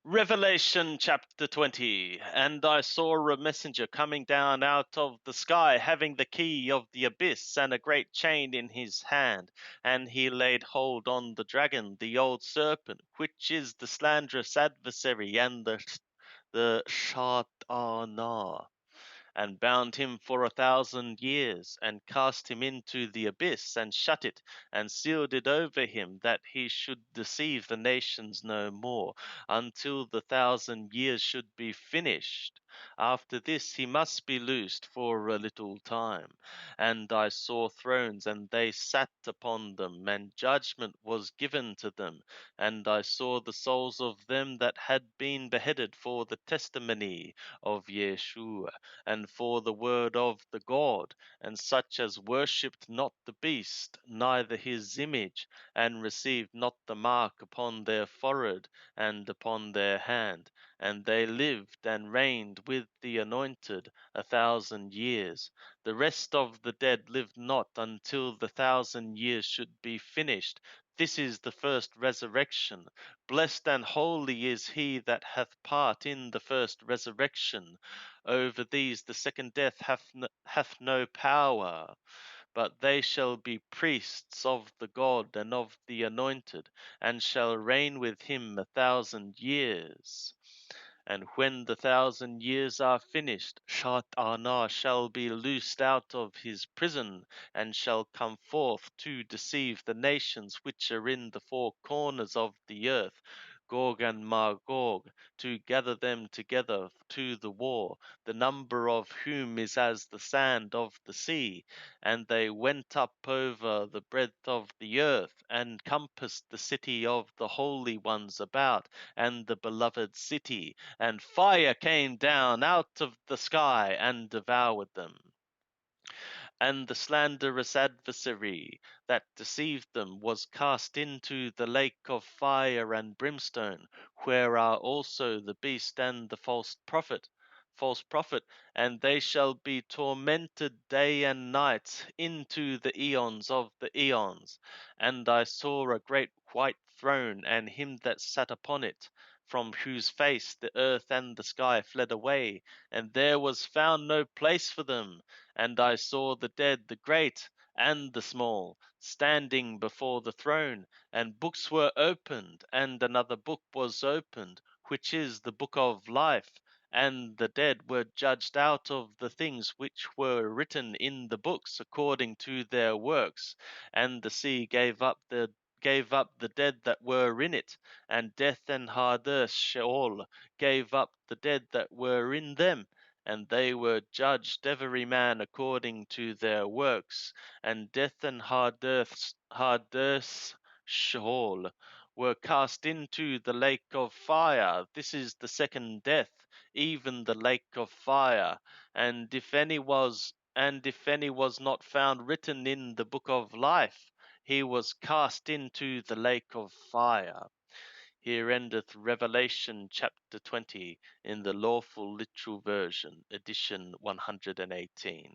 Revelation chapter 20. And I saw a messenger coming down out of the sky, having the key of the abyss and a great chain in his hand. And he laid hold on the dragon, the old serpent, which is the slanderous adversary, and the Shatana, and bound him for 1,000 years, and cast him into the abyss, and shut it, and sealed it over him, that he should deceive the nations no more, until the 1,000 years should be finished. After this he must be loosed for a little time. And I saw thrones, and they sat upon them, and judgment was given to them. And I saw the souls of them that had been beheaded for the testimony of Yeshua, and for the word of the God, and such as worshipped not the beast, neither his image, and received not the mark upon their forehead and upon their hand. And they lived and reigned with the anointed 1,000 years. The rest of the dead lived not until the 1,000 years should be finished. This is the first resurrection. Blessed and holy is he that hath part in the first resurrection. Over these the second death hath no power, but they shall be priests of the God and of the anointed, and shall reign with him 1,000 years. And when the 1,000 years are finished, Shatana shall be loosed out of his prison, and shall come forth to deceive the nations which are in the four corners of the earth, Gog and Magog, to gather them together to the war, the number of whom is as the sand of the sea. And they went up over the breadth of the earth, and compassed the city of the holy ones about, and the beloved city. And fire came down out of the sky and devoured them. And the slanderous adversary that deceived them was cast into the lake of fire and brimstone, where are also the beast and the false prophet, and they shall be tormented day and night into the eons of the eons. And I saw a great white throne, and him that sat upon it, from whose face the earth and the sky fled away, and there was found no place for them. And I saw the dead, the great and the small, standing before the throne, and books were opened, and another book was opened, which is the book of life. And the dead were judged out of the things which were written in the books according to their works. And the sea gave up the dead that were in it, and death and Hades Sheol gave up the dead that were in them, and they were judged every man according to their works. And death and Hades Sheol were cast into the lake of fire. This is the second death, even the lake of fire. And if any was not found written in the book of life, he was cast into the lake of fire. Here endeth Revelation chapter 20 in the Lawful Literal Version, edition 118.